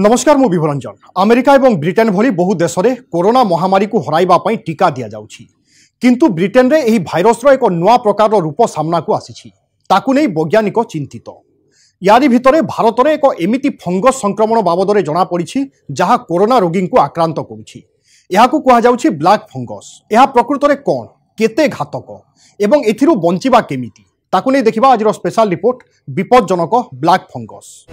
नमस्कार मु विभरंजन। अमेरिका और ब्रिटेन भली बहु देश में कोरोना महामारी को हराइबा पई टीका दिया जाउछि, किंतु ब्रिटेन रे एही भाइरस रो एक नुआ प्रकार रूप सामना को आसीछि। ताकु नै वैज्ञानिक चिंतित। यारी भितरे भारत में एक एमिति फंगस संक्रमण बाबद में जना पड़ी जहाँ कोरोना रोगी को आक्रांत करुछि। एहाकु कुहा जाउछि ब्लैक फंगस। यह प्रकृत में कौन केते घातक एवं एथिरु बंचिबा केमिति ताकु नै देखिबा आज स्पेशल रिपोर्ट विपदजनक ब्लैक फंगस।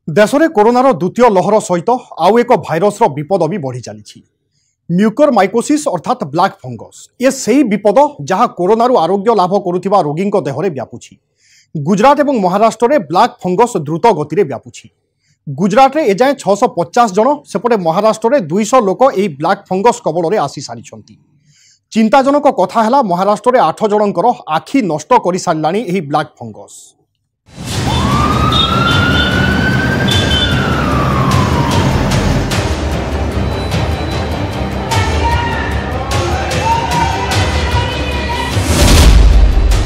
देश में कोरोनार द्वितीय लहर सहित आउ एक भाइरस विपद भी बढ़ी चली म्यूकोरमाइकोसिस अर्थात ब्लैक फंगस। ये सही विपद जहाँ कोरोनारू आरोग्य लाभ करुवा रोगी देहरे व्यापुछि। गुजरात और महाराष्ट्र में ब्लैक फंगस द्रुत गति में व्यापुछि। गुजरात में एजाए 650 जन सेपटे महाराष्ट्र में 200 लोक यह ब्लैक फंगस कबल में आसी सारी। चिंताजनक कथा है महाराष्ट्र में 8 जनकर आखि नष्ट कर सारानी यह ब्लैक फंगस।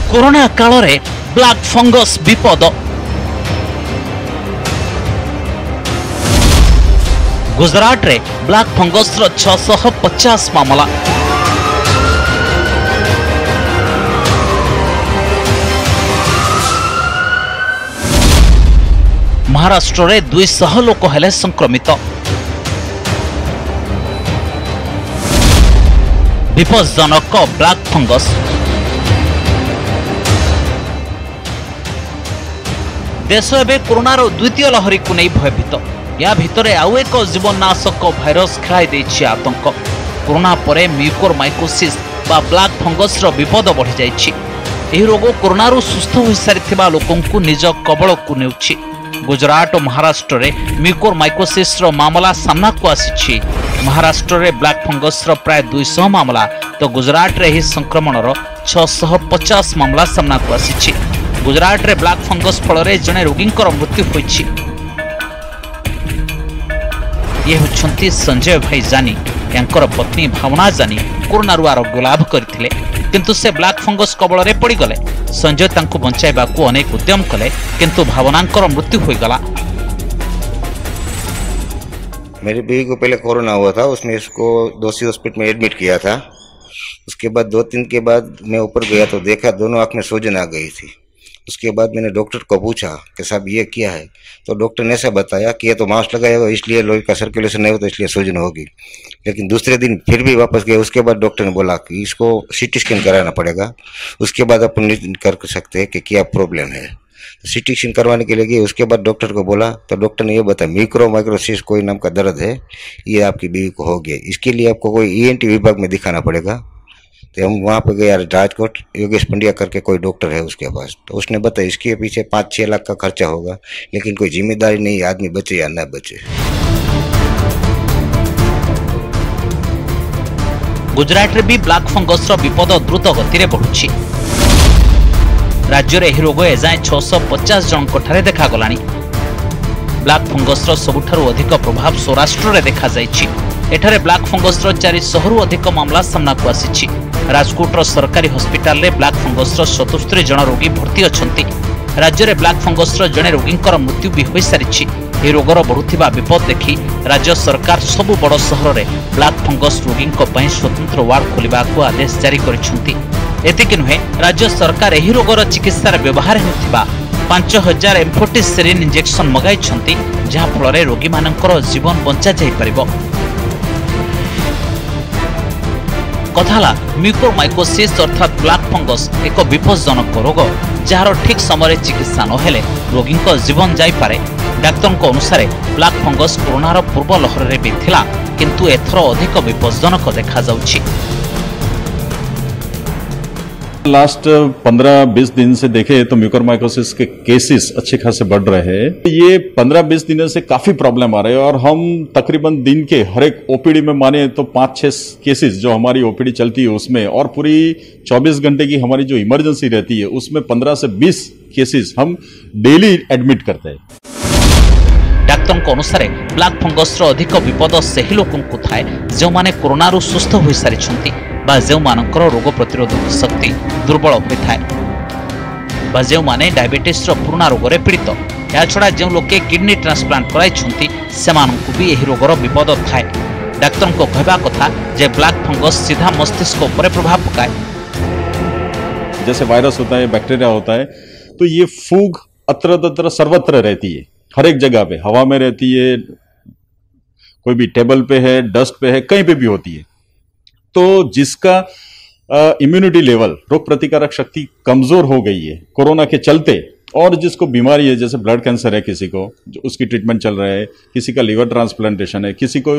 कोरोना काल रे ब्लैक फंगस विपद। गुजरात रे ब्लैक फंगस 650 मामला। महाराष्ट्र रे 200 लोक हेले संक्रमित। विपदजनक ब्लैक फंगस। देश एवं कोरोनार द्वितीय लहरी को नहीं भयभीत। या भितरे आउ एक जीवननाशक भाइरस खेलाई आतंक। कोरोना परे म्यूकोरमाइकोसिस बा ब्लैक फंगस विपद बढ़ी जाइछि। एही रोग कोरोनारू सुस्थ हो सारिथिबा लोकन को निज कबल को नेउछि। गुजरात और महाराष्ट्र में म्यूकोरमाइकोसिस मामला सामना को आसीछि। महाराष्ट्र में ब्लैक फंगस प्राय 200 मामला तो गुजरात में यह संक्रमण 650 मामला सामना को आसीछि। गुजरात रे ब्लैक फंगस फल जड़े रोगी मृत्यु होइछि। ये होछंती संजय भाई जानी। यांकर पत्नी भावना जानी कोरोनारू आरोग्य लाभ करथिले, किंतु से ब्लैक फंगस कबल रे पड़ी गले। संजय तांको बंचाइबा को अनेक उद्यम कले, किंतु भावनांकर मृत्यु होई गला। मेरी बीवी को पहले कोरोना हुआ था, उसने इसको दोषी हॉस्पिटल में एडमिट किया था। उसके बाद 2-3 के बाद मैं ऊपर गया तो देखा दोनों आँख में सूजन आ गई थी। उसके बाद मैंने डॉक्टर को पूछा कि साहब ये क्या है, तो डॉक्टर ने ऐसा बताया कि ये तो मास्क लगाया हुआ इसलिए लोही का सर्कुलेशन नहीं होता इसलिए सूजन होगी। लेकिन दूसरे दिन फिर भी वापस गए। उसके बाद डॉक्टर ने बोला कि इसको सीटी स्कैन कराना पड़ेगा, उसके बाद अपन कर सकते हैं कि क्या प्रॉब्लम है। सीटी स्कैन करवाने के लिए गए। उसके बाद डॉक्टर को बोला तो डॉक्टर ने ये बताया म्यूकोरमाइकोसिस कोई नाम का दर्द है, ये आपकी बीवी को हो गया, इसके लिए आपको कोई ENT विभाग में दिखाना पड़ेगा। तो हम वहाँ पे गए राजकोट, योगेश पंड्या करके कोई डॉक्टर है उसके पास, तो उसने बताया इसके पीछे 5-6 लाख का खर्चा होगा, लेकिन कोई जिम्मेदारी नहीं, आदमी बचे या न बचे। गुजरात रे भी ब्लैक फंगस विपद द्रुत गति में बढ़ुछि। राज्य में यह रोग एजाए 650 जन ठारे देखा गलानी। ब्लैक फंगस सबुठारु अधिक प्रभाव सौराष्ट्र में देखा जाइछि। एठारे ब्लैक फंगस 400 रु अधिक मामला सामना को आसीछि। राजकोट सरकारी हॉस्पिटल रे ब्लैक फंगस 77 जन रोगी भर्ती अछंती। राज्य में ब्लैक फंगस जड़े रोगी मृत्यु भी हो सारी। यह रोगर बढ़ुवा विपद देखि राज्य सरकार सबु बड़ सहर में ब्लैक फंगस रोगी स्वतंत्र वार्ड खोलने को आदेश जारी करिसेंति। एतिक नुहे, राज्य सरकार यह रोगर चिकित्सा व्यवहार होता 5000 एम्फोटेसिरिन इंजेक्शन मगाई, जहाँ फल रोगी मानकर जीवन बंचा जाई परिबो। कथाला म्यूकोरमाइकोसिस अर्थात ब्लैक फंगस एक विपदजनक रोग जार ठीक समय चिकित्सा नहेले रोगी जीवन जाइपारे। डाक्तर अनुसार ब्लैक फंगस कोरोनार पूर्व लहर में भी थिला, किंतु एथर अधिक विपदजनक देखा जाउछि। लास्ट 15-20 दिन से देखे तो म्यूकोरमाइकोसिस के केसेस अच्छे खासे बढ़ रहे हैं। ये 15-20 दिनों से काफी प्रॉब्लम आ रहे हैं और हम तकरीबन दिन के हर एक ओपीडी में माने तो 5-6 केसेस जो हमारी ओपीडी चलती है उसमें, और पूरी 24 घंटे की हमारी जो इमरजेंसी रहती है उसमें 15 से 20 केसेस हम डेली एडमिट करते हैं। डाक्तर अनुसार ब्लैक फंगस अधिक विपद से ही लोक थाए जो माने कोरोना सुस्थ हो सारी जो मानकर रोग प्रतिरोधक शक्ति दुर्बल होता है जो माने डायबिटीज पुराना रोग में पीड़ित या छड़ा जो लोके किडनी ट्रांसप्लांट कराई से भी यह रोगर विपद थाए डाक्तर को कहवा कथा जे ब्लैक फंगस सीधा मस्तिष्क पर प्रभाव पकाए। जैसे वायरस होता है, बैक्टीरिया होता है, तो ये फूग अत्र तत्र सर्वत्र रहती है, हर एक जगह पे, हवा में रहती है, कोई भी टेबल पे है, डस्ट पे है, कहीं पे भी होती है। तो जिसका इम्यूनिटी लेवल, रोग प्रतिकारक शक्ति कमजोर हो गई है कोरोना के चलते, और जिसको बीमारी है जैसे ब्लड कैंसर है, किसी को जो उसकी ट्रीटमेंट चल रहा है, किसी का लिवर ट्रांसप्लांटेशन है, किसी को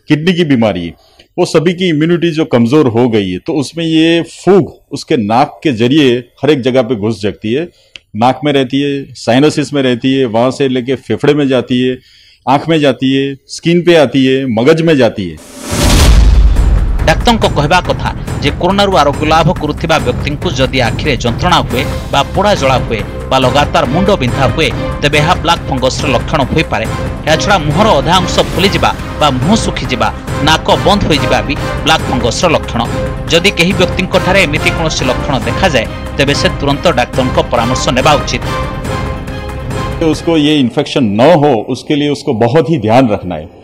किडनी की बीमारी है, वो सभी की इम्यूनिटी जो कमजोर हो गई है, तो उसमें ये फूग उसके नाक के जरिए हर एक जगह पे घुस जाती है। नाक में रहती है, साइनसिस में रहती है, वहां से लेके फेफड़े में जाती है, आंख में जाती है, स्किन पे आती है, मगज में जाती है। डाक्तर को कहवा कथा जे कोरोना आरोग्य लाभ करुथिबा व्यक्ति को जदि आखिरे जंत्रणा हुए बा पोड़ा जला हुए बा लगातार मुंड बिंधा हुए तेबे यह ब्लैक फंगस लक्षण हो पारे। या छड़ा मुहर अधा अंश फुली जिबा बा मुह सुखी जिबा, नाक बंद हो जिबा भी ब्लैक फंगस लक्षण। जदि केही व्यक्ति ठारे एमिति कोनोसी लक्षण देखा जाए तेबे से तुरंत डाक्तर को परामर्श नेबा उचित। उसको ये इन्फेक्शन न हो उसके लिए उसको बहुत ही ध्यान रखना है।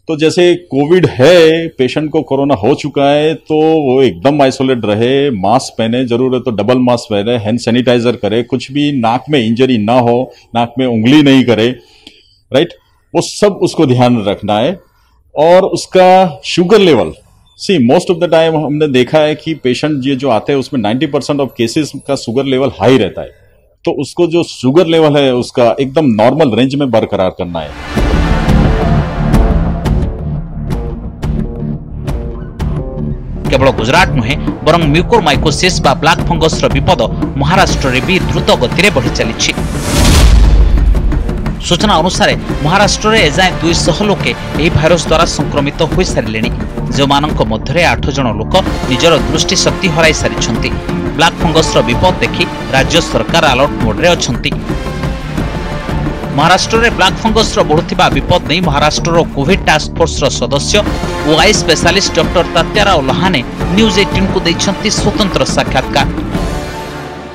तो जैसे कोविड है, पेशेंट को कोरोना हो चुका है, तो वो एकदम आइसोलेट रहे, मास्क पहने, जरूर है तो डबल मास्क पहने, हैंड सैनिटाइजर करे, कुछ भी नाक में इंजरी ना हो, नाक में उंगली नहीं करे, राइट, वो सब उसको ध्यान रखना है। और उसका sugar level, see most of the time हमने देखा है कि पेशेंट ये जो आते हैं उसमें 90% ऑफ केसेस का शुगर लेवल हाई रहता है, तो उसको जो शुगर लेवल है उसका एकदम नॉर्मल रेंज में बरकरार करना है। केवल गुजरात नुहे बरं म्यूकोरमाइकोसिस बा ब्लैक फंगस विपद महाराष्ट्र में भी द्रुत गति बढ़ी चली। सूचना अनुसार महाराष्ट्र में एजाए 200 लोके यह भाइरस द्वारा संक्रमित हो सारे, जो मध्य 8 जन लोक निजर दृष्टि शक्ति हराई सारी। ब्लैक फंगस विपद देखि राज्य सरकार अलर्ट मोड्रे अछंती। महाराष्ट्र में ब्लैक फंगस बढ़ुवा विपद नहीं महाराष्ट्र कोविड टास्क फोर्स सदस्य और eye specialist doctor Tatyarao Lahane news 18 को देते स्वतंत्र साक्षात्कार।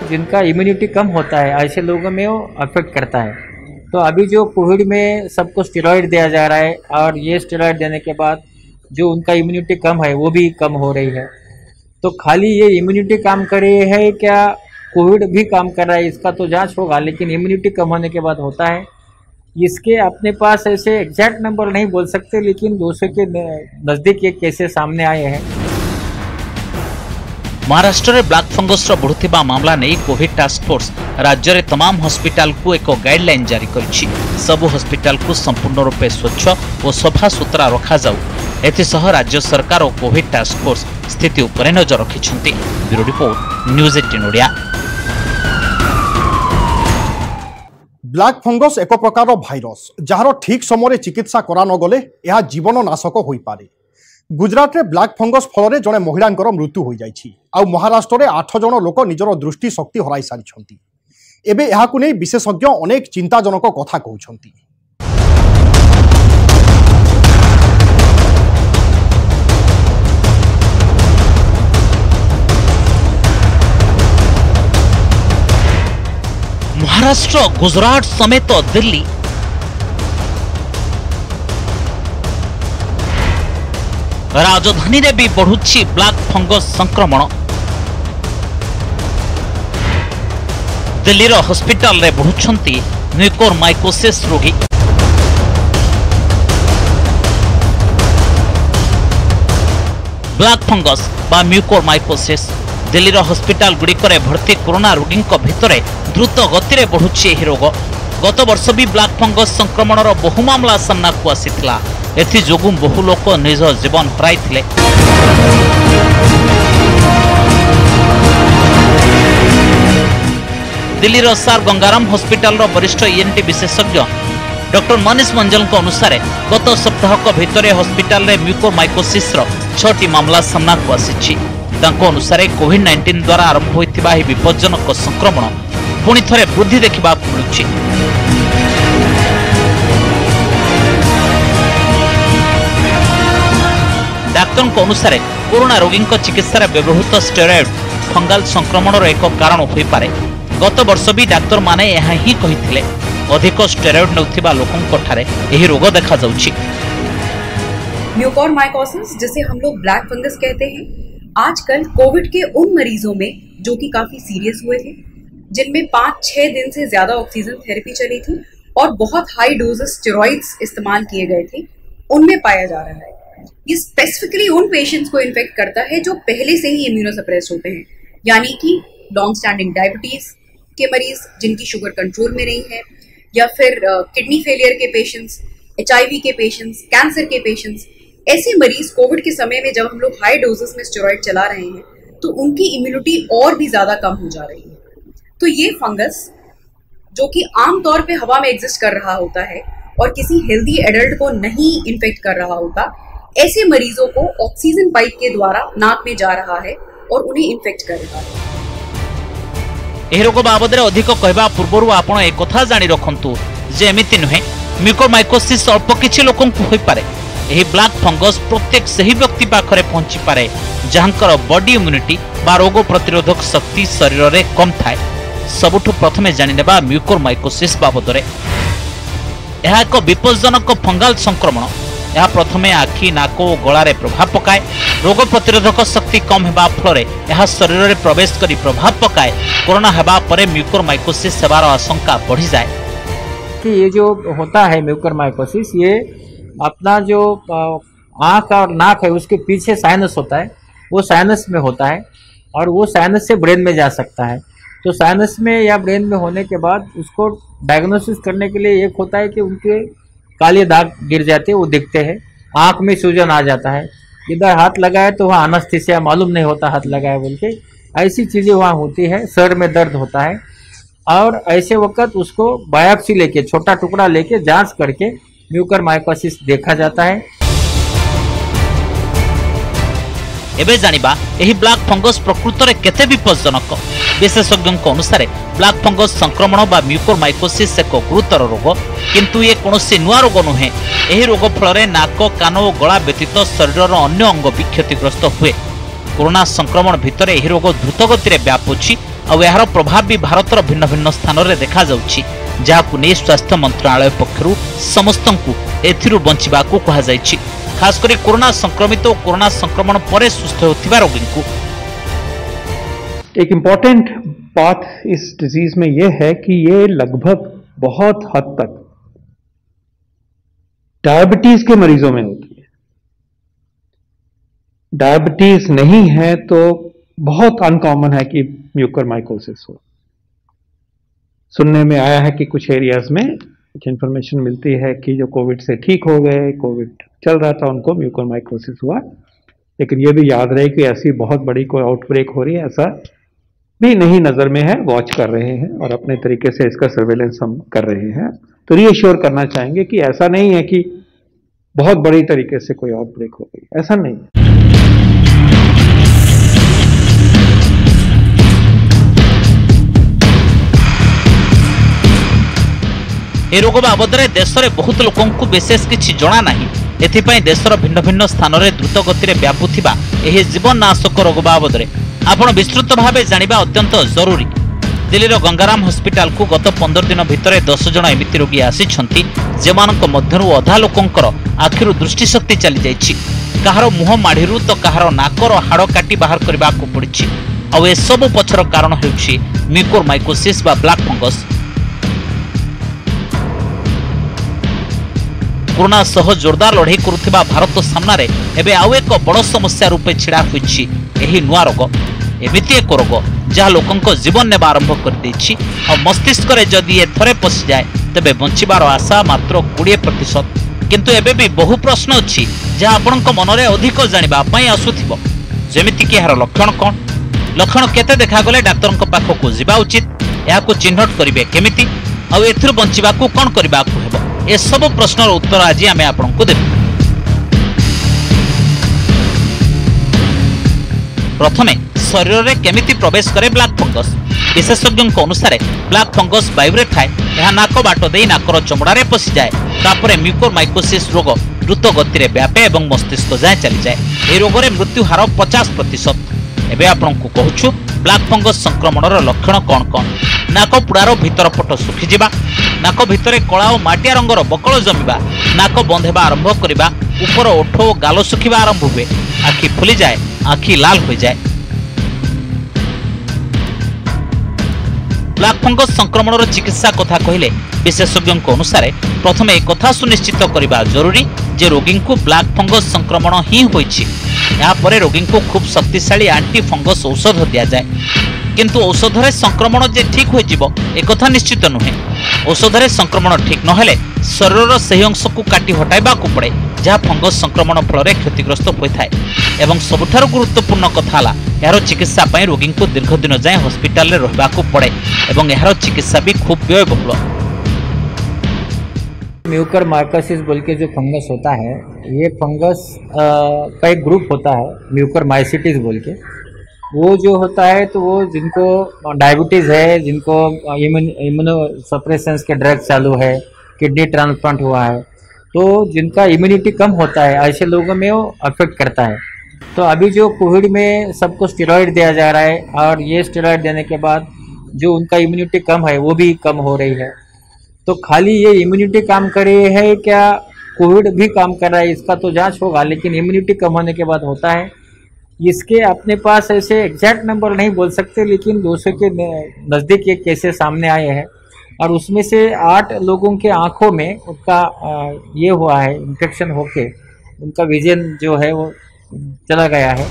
जिनका इम्यूनिटी कम होता है ऐसे लोगों में वो अफेक्ट करता है। तो अभी जो कोविड में सबको स्टेरॉइड दिया जा रहा है और ये स्टेरॉइड देने के बाद जो उनका इम्यूनिटी कम है वो भी कम हो रही है। तो खाली ये इम्यूनिटी काम कर रही है क्या कोविड भी काम कर रहा है, इसका तो जांच होगा, लेकिन इम्यूनिटी कम होने के बाद होता है। इसके अपने पास ऐसे एग्जैक्ट नंबर नहीं बोल सकते, लेकिन 200 के नज़दीक ये केसेस सामने आए हैं। महाराष्ट्र में ब्लैक फंगस बढ़ुवा मामला नहीं कोविड टास्क फोर्स राज्य में तमाम हॉस्पिटल को एक गाइडलाइन जारी करिछि। सबु हॉस्पिटल को संपूर्ण रूपे स्वच्छ और सफा सुतरा रखा जाऊ, एथिसह राज्य सरकार और कोविड टास्क फोर्स स्थिति उपर नजर रखिछन्ति। Bureau report news 18 Odia. Black fungus एक प्रकार भाइरस जार ठीक समय चिकित्सा करा न गले यह जीवन नाशक हो पारे। गुजरात में ब्लैक फंगस फल जड़े महिला मृत्यु हो जाइछि। आ महाराष्ट्र में 8 जन लोक निजर दृष्टि शक्ति हराई सारी। एबे एहाकु नै विशेषज्ञ अनेक चिंताजनक कथा कहउछन्ति। महाराष्ट्र, गुजरात समेत दिल्ली राजधानी रे भी बढ़ुछि ब्लैक फंगस संक्रमण। दिल्ली हॉस्पिटल रे बढ़ुछन्ति म्यूकोरमाइकोसिस रोगी। ब्लैक फंगस बा म्यूकोरमाइकोसिस दिल्ली हॉस्पिटल गुड़िकरे भर्ती कोरोना रोगी भितर द्रुत गति में बढ़ुछि यह रोग। गत वर्ष भी ब्लैक फंगस संक्रमण बहु मामला सामना को आसीथिला। एथि जोगु बहु लोक निज जीवन हराइथिले। दिल्ली सार गंगाराम हॉस्पिटल वरिष्ठ ईएनटी विशेषज्ञ डॉक्टर मनीष मंजल अनुसार गत सप्ताह भितर हॉस्पिटल रे म्यूकोरमाइकोसिस 6टी मामला सामना को आसी। अनुसार कोविड-19 द्वारा आरंभ होइथिबा ही विपज्जनक संक्रमण पुणी थरे वृद्धि देखा मिलुछि। डाक्तर अनुसार कोरोना रोगी चिकित्सा व्यवहृत स्टेरॉइड फंगाल संक्रमण एक कारण हो पारे। गत वर्ष भी डाक्तर माने यह ही कहिथिले अधिक स्टेरॉइड नौथिबा लोकंक ठारे एही रोग देखा जाउछि। म्यूकोरमाइकोसिस जिसे हम लोग ब्लैक फंगस कहते हैं, आजकल कोविड के उन मरीजों में जो कि काफी सीरियस हुए थे, जिनमें 5-6 दिन से ज्यादा ऑक्सीजन थेरेपी चली थी और बहुत हाई डोजेस स्टेरॉइड्स इस्तेमाल किए गए थे, उनमें पाया जा रहा है। ये स्पेसिफिकली उन पेशेंट्स को इन्फेक्ट करता है जो पहले से ही इम्यूनोसप्रेस्ड होते हैं, यानी कि लॉन्ग स्टैंडिंग डायबिटीज के मरीज जिनकी शुगर कंट्रोल में नहीं है, या फिर किडनी फेलियर के पेशेंट्स, HIV के पेशेंट्स, कैंसर के पेशेंट्स। ऐसे मरीज कोविड के समय में जब हम लोग हाई डोजेस में स्टेरॉइड चला रहे हैं तो उनकी इम्यूनिटी और भी ज्यादा कम हो जा रही है। तो ये फंगस जो कि आमतौर पे हवा में एग्जिस्ट कर रहा होता है और किसी हेल्दी एडल्ट को नहीं इन्फेक्ट कर रहा होता, ऐसे मरीजों को ऑक्सीजन पाइप के द्वारा नाक में जा रहा है और उन्हें इन्फेक्ट कर रहा है। एही रोग बाबद अधिक कहवा पूर्व आपण एक कथा जानी रखंतु जे एमिति नुहे म्यूकोरमाइकोसिस अल्प किछि लोकंकु होई पारे। एही ब्लैक फंगस प्रत्येक सही व्यक्ति पाखरे पहुंची पारे जहांकर बॉडी इम्यूनिटी बा रोग प्रतिरोधक शक्ति शरीर रे कम थाए। सबुठु प्रथमे जानि नेबा म्यूकोरमाइकोसिस बाबद रे। यह एक विपज्जनक फंगाल संक्रमण। यह प्रथमे आखि, नाक और गलारे प्रभाव पकाए। रोग प्रतिरोधक शक्ति कम हेबा फल यह शरीर में प्रवेश करी प्रभाव पकाए। कोरोना हेबा परे म्यूकोरमाइकोसिस हेबार आशंका बढ़ी जाए। कि ये जो होता है म्यूकोरमाइकोसिस, ये अपना जो आँख और नाक है उसके पीछे साइनस होता है, वो साइनस में होता है और वो साइनस से ब्रेन में जा सकता है। तो साइनस में या ब्रेन में होने के बाद उसको डायग्नोसिस करने के लिए एक होता है कि उनके काले दाग गिर जाते हैं, वो दिखते हैं, आँख में सूजन आ जाता है, इधर हाथ लगाए तो वहाँ एनेस्थीसिया मालूम नहीं होता हाथ लगाए बोल के, ऐसी चीज़ें वहाँ होती है। सर में दर्द होता है और ऐसे वक्त उसको बायोप्सी लेके, छोटा टुकड़ा लेके जांच करके म्यूकोरमाइकोसिस देखा जाता है। एबे जानिबा एही ब्लैक फंगस प्रकृत रे केते विपज्जनक। विशेषज्ञों अनुसार ब्लैक फंगस संक्रमण बा म्यूकोरमाइकोसिस एक गुरुतर रोग, किंतु ये कोनोसी नुआ रोग नुहे। एही रोग फल नाक, कान और गला व्यतीत शरीर अन्य अंग भी क्षतिग्रस्त हुए। कोरोना संक्रमण भितर एही रोग द्रुत गति रे व्यापुछि और यार प्रभाव भी भारतर भिन्न भिन्न स्थान रे देखा जाउछि, जाहाकु नै स्वास्थ्य मंत्रालय पक्षरु समस्तंकु एथिरु बंचिबाकु कहा जाइछि। खास करी कोरोना संक्रमित और कोरोना संक्रमण परे सुस्थ होथिबा रोगी को। एक इम्पॉर्टेंट बात इस डिजीज में यह है कि ये लगभग बहुत हद तक डायबिटीज के मरीजों में होती है। डायबिटीज नहीं है तो बहुत अनकॉमन है कि म्यूकोरमाइकोसिस हो। सुनने में आया है कि कुछ एरियाज में कुछ इंफॉर्मेशन मिलती है कि जो कोविड से ठीक हो गए, कोविड चल रहा था, उनको म्यूकोरमाइकोसिस हुआ। लेकिन ये भी याद रहे कि ऐसी बहुत बड़ी कोई आउटब्रेक हो रही है ऐसा भी नहीं नजर में है। वॉच कर रहे हैं और अपने तरीके से इसका सर्वेलेंस हम कर रहे हैं। तो रीअश्योर करना चाहेंगे कि ऐसा नहीं है कि बहुत बड़ी तरीके से कोई आउटब्रेक हो गई, ऐसा नहीं है। ए रोग बाबद देश में बहुत लोक विशेष किसी जना ना। एथिपाई देशर भिन्न भिन्न स्थान में द्रुत गति में व्यापुथिबा एही जीवननाशक रोग बाबद आपण विस्तृत भाव जानिबा अत्यंत जरूरी। दिल्लीर गंगाराम हॉस्पिटल को गत 15 दिन भितर 10 जन एमिति रोगी आसिछंती जेमानक मध्यरु अधा लोकंकर आखिरु दृष्टिशक्ति चली जाइछि। काहार मुह माढ़िरु तो काहार नाकर हाड़ काटी बाहर करबाकू पड़िछि। आ ए सब पछर कारण हेउछि म्यूकोरमाइकोसिस बा ब्लैक फंगस। कोरोना सह जोरदार लड़ाई करुथिबा भारत सामने एबे आउ एक बड़ समस्या रूपे छिड़ा होइछि एही नुआ रोग। एमिति एक रोग जहाँ लोकंक जीवन नेबा आरंभ कर देछि और मस्तिष्क रे जदि ए थरे पसि जाए तबे बंचिबार आशा मात्र 20%। किंतु एबे भी बहु प्रश्न अछि जहाँ आपनक मन रे अधिक जानिबा पई आसुथिबो। जेमिति कि एहार लक्षण कोन, लक्षण केते देखा गले डाक्टरक पाखकु जिबा उचित, याकु चिन्हट करिवे केमिति और एथिर बंचिबाकू कोन करिबाकू हेबो। ए सब प्रश्नर उत्तर आज आमे आपनकु देबु। प्रथमे शरीर में केमिति प्रवेश करे ब्लैक फंगस। विशेषज्ञों अनुसार ब्लैक फंगस वायु रे थाए, यह नाक बाट दे नाकर चमड़ा रे पसि जाए। तापरे म्यूकोरमाइकोसिस रोग द्रुत गति में व्यापे और मस्तिष्क जाए चली जाए। यह रोग में मृत्यु हार 50%। एबे आपको कहूँ ब्लैक फंगस संक्रमण लक्षण कौन कौन? नाक पुड़ार भीतर पट सुखीजा, नाक भितर कला और माटिया रंगर बकल जमीबा, नाक बंद होगा आरंभ करवा, ऊपर ओठ और गाल सुखा आरंभ हुए, आखि फुली जाए, आखि लाल हो जाए। ब्लैक फंगस संक्रमण चिकित्सा कथा कहले विशेषज्ञों अनुसार प्रथम एक कथा सुनिश्चित करने जरूरी जे रोगी को ब्लैक फंगस संक्रमण ही होइछि। यापर रोगी को खूब शक्तिशाली एंटी फंगस औषध दि जाए, किंतु औषध रे संक्रमण जे ठीक हो जिवो एक कथा निश्चित नुहे। औषध रे संक्रमण ठीक नहेले शरीर से अंश को काटी हटाइबा को पड़े, जहाँ फंगस संक्रमण फल क्षतिग्रस्त होता है। एवं सबुठार गुरुत्वपूर्ण कथा है यार चिकित्सा पाई रोगी को दीर्घ दिन जाए हॉस्पिटल रे रहबा को पड़े एवं यार चिकित्सा भी खूब व्ययबहुल। म्यूकरमाइकोसिस बोल के जो फंगस होता है, ये फंगस का एक ग्रुप होता है म्यूकरमाइसिटिस बोल के। वो जो होता है तो वो जिनको डायबिटीज़ है, जिनको इम्यूनोसप्रेसेंस के ड्रग चालू है, किडनी ट्रांसप्लांट हुआ है, तो जिनका इम्यूनिटी कम होता है ऐसे लोगों में वो अफेक्ट करता है। तो अभी जो कोविड में सबको स्टेरॉइड दिया जा रहा है और ये स्टेरॉइड देने के बाद जो उनका इम्यूनिटी कम है वो भी कम हो रही है। तो खाली ये इम्यूनिटी काम कर रही है क्या कोविड भी काम कर रहा है, इसका तो जांच होगा, लेकिन इम्यूनिटी कम होने के बाद होता है। इसके अपने पास ऐसे एग्जैक्ट नंबर नहीं बोल सकते, लेकिन 200 के नज़दीक ये केसेस सामने आए हैं और उसमें से 8 लोगों के आंखों में उनका ये हुआ है, इन्फेक्शन होके उनका विजन जो है वो चला गया है।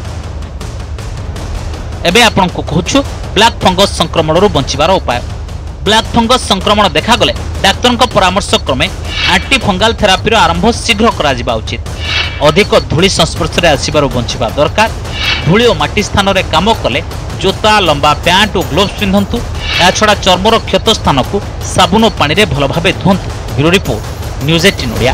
एबे आपन को कहूछु ब्लैक फंगस संक्रमण रो बंचिबार उपाय। ब्लैक फंगस संक्रमण देखा गले डाक्तर को परामर्श क्रमे एंटी फंगाल थेरापी आरंभ शीघ्र करा जिबा उचित। अधिक धूली संस्पर्श रे आसीबारो बंचिबा दरकार। धूली और माटी स्थान रे काम कले जोता, लंबा पैंट और ग्लोव्स पिंधंतु। या छड़ा चर्मर क्षत स्थान को साबुन और पानी रे भल भाबे धुंतु। Bureau report, news 18 Odia.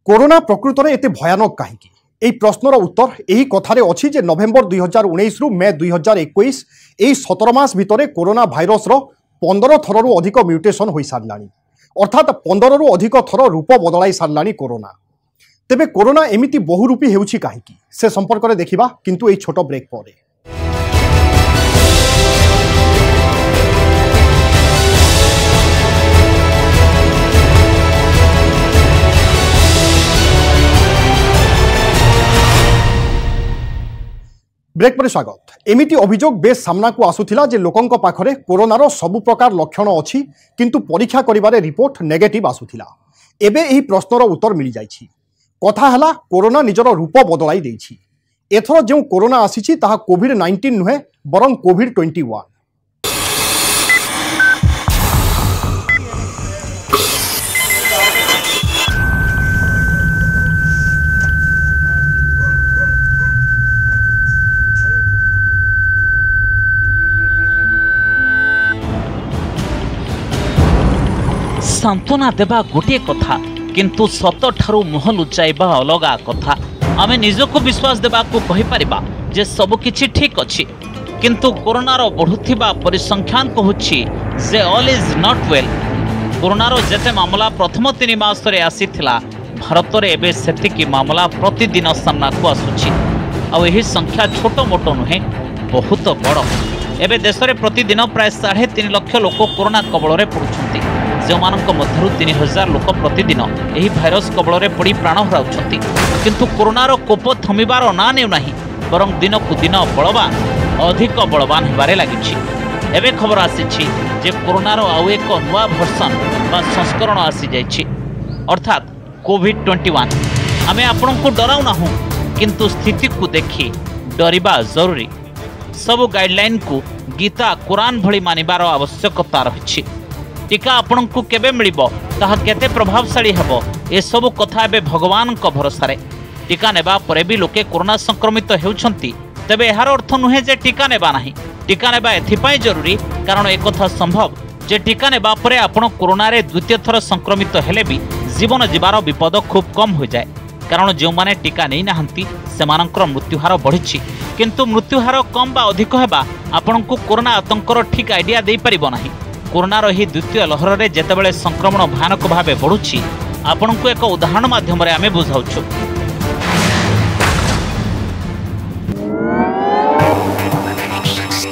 Corona प्रकृत में एते भयानक कहीं? यही प्रश्नर उत्तर यही कथार अच्छी जे नवेम्बर 2019 रु मे 2021 यही 17 मास भितर कोरोना भाइरस 15 थर अधिक म्यूटेशन हो सारा, अर्थात 15 रु अधिक थर रूप बदलाई सारा कोरोना। तेबे कोरोना एमिति बहुरूपी हेउछि काहेकि से संपर्क में देखिबा, किंतु एई छोट ब्रेक पर। ब्रेक पर स्वागत। एमिति अभियोग बेस सामना को आसुथिला जे लोकंक पाखरे कोरोनार सबु प्रकार लक्षण अछि, किंतु परीक्षा करिबारे रिपोर्ट नेगेटिव आसुथिला। एबे एही प्रश्नर उत्तर मिल जाइछि। कथा हला कोरोना निजर रूप बदलाई देइछि। एथर जो कोरोना आसीछि ताहा कोविड-19 नुहे बरं कोविड-21। सांत्वना देवा गोटे कथा, किंतु सत ठारू मुह लुचाइबा अलगा कथा। आमे निजको विश्वास देवा को कहि परिबा जे सब किछि ठीक अछि, किंतु कोरोनार बढ़ुथिबा परिसंख्यान कहूछि जे ऑल इज नॉट वेल। कोरोनार जेते मामला प्रथम 3 मास रे आसीथिला, भारत रे एबे सेतिकी मामला प्रतिदिन सामना को आसुछि। आ एही संख्या छोट मोटो नुहे, बहुत बड़। एबे देश रे प्रतिदिन प्राय 3.5 लाख लोक कोरोना कबल रे पड़ुछन्ति, जो मानक मध्यरु 3000 लोक प्रतिदिन एही भाइरस कबल रे पड़ी प्राण हराउछन्ति। किंतु कोरोनार कोप थमिबार ना नेउ नाही, बरं दिन को दिन बलवान अधिक बलवान हेबारे लागिछि। एबे खबर आसीछि जे कोरोनार आउ एक नुआ भर्सन बा संस्करण आसी जाइछि, अर्थात कोविड-21। आमे आपनकु डराउ नाहु, किंतु स्थिति को देखि डरिबा जरूरी। सब गाइडलाइन को गीता कुरान भली मानिबार आवश्यकता रहिछि। टीका आपनकु केबे मिलिबो, ताहा केते प्रभावशाली हेबो, ए सब कथा एबे भगवान को भरोसा रे। टीका नेबा परे भी लोके कोरोना संक्रमित हेउछन्ति, तेबे एहार अर्थ नुहे जे टीका नेबा नाही। टीका नेबा एथिपाई जरूरी कारण एक कथा संभव जे टीका नेबा परे आपण कोरोना रे द्वितीय थर संक्रमित हेले भी जीवन जीवार विपद खूब कम हो जाए। कारण जो माने टीका नै नाहंती सेमानकर मृत्युहार बढ़िछि, किंतु मृत्युहार कम बा अधिक हेबा आपनकु कोरोना आतंकर ठीक आइडिया दे परिबो नाही। कोरोनार ही द्वितीय लहर में जेतेबेले संक्रमण भयानक भाव बढ़ुछि आपनकु एक उदाहरण माध्यम आमे बुझाउछु।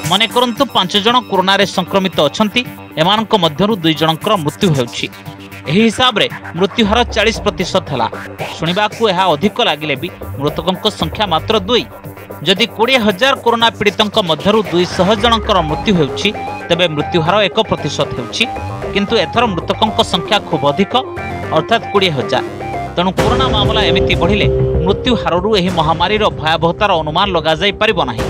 मने करंतु 5 जन कोरोना रे संक्रमित अछंती एमानक मध्यरु 2 जनकर मृत्यु हेउछि। एही हिसाब रे मृत्यु हार 40% हला। सुनिबाकू एहा अधिक लागिले भी मृतकंक संख्या मात्र 2। जदि 20,000 कोरोना पीड़ितंक मध्यरु 200 जनकर मृत्यु हेउछि तबे मृत्यु हार 1% हेउछि, किंतु एथर मृतकंक संख्या खूब अधिक अर्थात 20,000। तेणु कोरोना मामला एमिति बढ़िले मृत्यु हाररू एही महामारीर भयावहतार अनुमान लगा जाई परिबो नाही।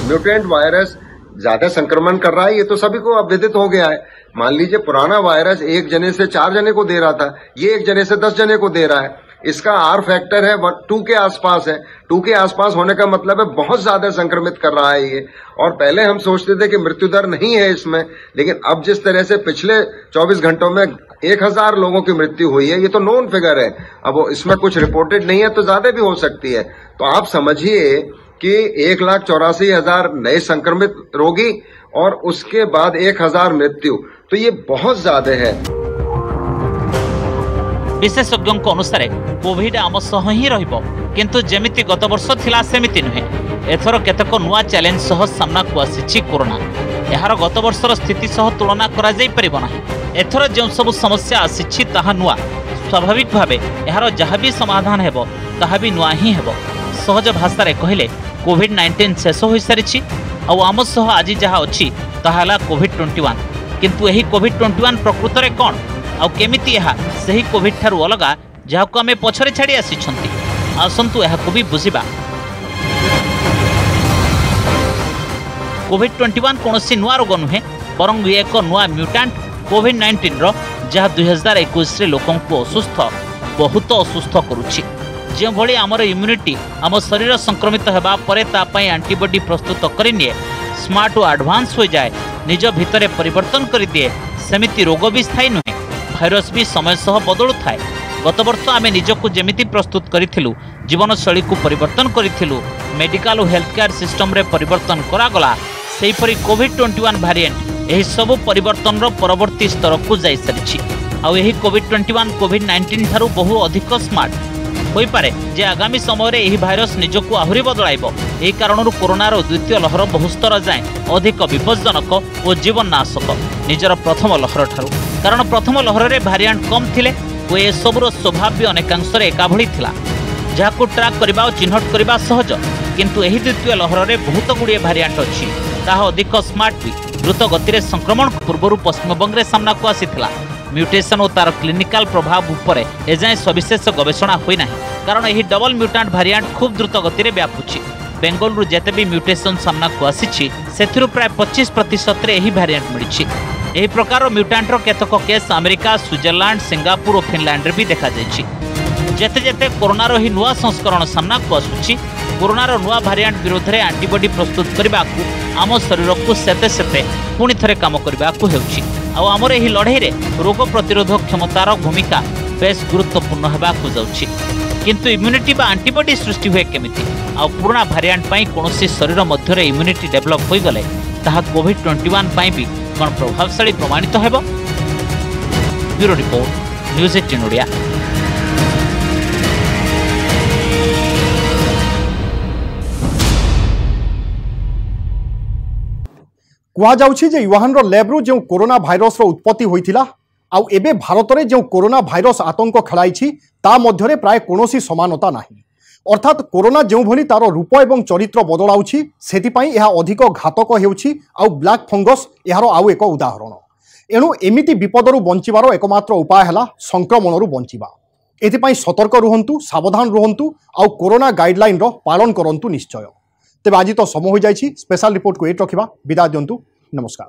म्यूटेंट वायरस ज्यादा संक्रमण कर रहा है, ये तो सभी को अब विदित हो गया है। मान लीजिए पुराना वायरस 1 जने से 4 जने को दे रहा था, ये 1 जने से 10 जने को दे रहा है। इसका आर फैक्टर है 2 के आसपास है। 2 के आसपास होने का मतलब है बहुत ज्यादा संक्रमित कर रहा है ये। और पहले हम सोचते थे कि मृत्यु दर नहीं है इसमें, लेकिन अब जिस तरह से पिछले 24 घंटों में 1,000 लोगों की मृत्यु हुई है, ये तो नोन फिगर है। अब इसमें कुछ रिपोर्टेड नहीं है तो ज्यादा भी हो सकती है। तो आप समझिए कि 1,84,000 नए संक्रमित रोगी और उसके बाद 1,000 मृत्यु, तो ये बहुत ज्यादा है। विशेषज्ञों अनुसार कोविड आम सह ही रहिबो, किंतु जेमिति गत वर्ष थिला सेमिति नुहे। एथर केतक नुआ चैलेंज सह सामना को आसीछि कोरोना। एहार गत वर्षर स्थिति सह तुलना करा जाई परिबो नाही। एथर जो सब समस्या आसीछि ताहा नुआ। स्वाभाविक भावे एहार जहा भी समाधान हेबो ताहा भी नुआ ही हेबो। सहज भाषा रे कहिले कोविड-19 शेष हो सारी आउ आम सह आज जहाँ अच्छी ताहा कोविड-21, किंतु यही कोविड-21 प्रकृत में कौन आउ केमिति यह सही कोविड ठारू अलगा जहां आमे पछरे छाड़ी आसिछंती। आसंतु यहाकू भी बुझिबा। कोविड-21 कौनसी नुआ रोग नुहे, बरं ये एक नुआ म्यूटांट कोविड-19 जहाँ 2021 लोकों को असुस्थ बहुत असुस्थ करुछि। जो भली आमर इम्यूनिटी आम शरीर संक्रमित होगा पर एंटीबॉडी प्रस्तुत करनिए, स्मार्ट और एडवांस हो जाए, निज भितर परिवर्तन कर दिए, सेमिति रोग भी स्थायी नुहे, भाइरस भी समय सह बदलु थाए। गत वर्ष आम निजकू जेमिति प्रस्तुत करिथिलु, जीवनशैली को परिवर्तन करिथिलु, मेडिकल और हेल्थ केयर सिस्टम रे परिवर्तन करागला, सेहीपरि कोविड-21 वेरिएंट एही सब परिवर्तन रो परवर्ती स्तर को जाई सारिछि। आ एही कोविड-21 कोविड-19 ठारू बहु अधिक स्मार्ट होई पारे जे आगामी समय रे एही भाइरस निजकू आहुरी बदलाइबो। एही कारणरू कोरोनार द्वितीय लहर बहुस्तर जाए अधिक विपज्जनक और जीवननाशक निजर प्रथम लहर ठारू। कारण प्रथम लहर रे भारिएंट कम थिले और ए सबुर स्वभाव भी अनेकांश एका भली थिला, जहाकू ट्रैक करबा और चिन्हट करबा सहज। किंतु एही द्वितीय लहर रे बहुत गुड़िए भारिएंट अछि, ताहा अधिक स्मार्ट भी द्रुत गति रे संक्रमण पूर्वरु पश्चिमबंग रे सामना को आसीथिला। म्यूटेशन और तार क्लिनिकल प्रभाव उपरे एजाए सविशेष गवेषणा होई नाही, कारण यही डबल म्यूटांट भारिएंट खूब द्रुत गति रे व्यापुछि। बेंगलुरु जेते भी म्यूटेशन सामना को आसीछि सेथिरु प्राय 25% रे एही भारिएंट मिलिछि। एही प्रकार म्यूटांट रो केतक केस अमेरिका, स्विट्जरलैंड, सिंगापुर और फिनलैंड रे भी देखा जाइछि। जेते जेते कोरोनार ही नुआ संस्करण सामना को आसुछि, कोरोनार नुआ भारिएंट विरोध में एंटीबॉडी प्रस्तुत करने आम शरीर को सेते सेते पुणी थे काम करने हेउछि। आमर एही लड़ाई रे रोग प्रतिरोधक क्षमतार भूमिका बेस गुरुत्वपूर्ण होगाकू जाउछि। किंतु इम्यूनिटी बा एंटीबॉडी सृष्टि हुए केमिति? पुराना भारिएंट पाई कोनोसी शरीर मध्य इम्यूनिटी डेभलप हो गले ताहा कोविड-21 पाई भी कौन प्रभावशाली प्रमाणित हेबो? Bureau report, news 18 Odia. कुआଯାଉଛି ଯେ ୟୁହାନର ଲ୍ୟାବ୍ରୁ ଯେଉଁ କୋରୋନା ଭାଇରସର ଉତ୍ପତ୍ତି ହୋଇଥିଲା ଆଉ ଏବେ ଭାରତରେ ଯେଉଁ କୋରୋନା ଭାଇରସ ଆତଙ୍କ ଖେଳାଇଛି ତା ମଧ୍ୟରେ ପ୍ରାୟ କୌଣସି ସମାନତା ନାହିଁ। ଅର୍ଥାତ୍ କୋରୋନା ଯେଉଁଭଳି ତାର ରୂପ ଏବଂ ଚରିତ୍ର ବଦଳାଉଛି ସେଥିପାଇଁ ଏହା ଅଧିକ ଘାତକ ହେଉଛି ଆଉ ବ୍ଲାକ୍ ଫଙ୍ଗସ୍ ଏହାର ଆଉ ଏକ ଉଦାହରଣ। ଏଣୁ ଏମିତି ବିପଦରୁ ବଞ୍ଚିବାର ଏକମାତ୍ର ଉପାୟ ହେଲା ସଂକ୍ରମଣରୁ ବଞ୍ଚିବା। ଏଥିପାଇଁ ସତର୍କ ରୁହନ୍ତୁ, ସାବଧାନ ରୁହନ୍ତୁ ଆଉ କୋରୋନା ଗାଇଡଲାଇନର ପାଳନ କରନ୍ତୁ ନିଶ୍ଚୟ। ତେବେ ଆଜି ତ ସମୟ ହୋଇଯାଇଛି। ସ୍ପେଶାଲ ରିପୋର୍ଟକୁ ଏଇଠି ରଖିବା। ବିଦାୟ ଦିଅନ୍ତୁ। ନମସ୍କାର।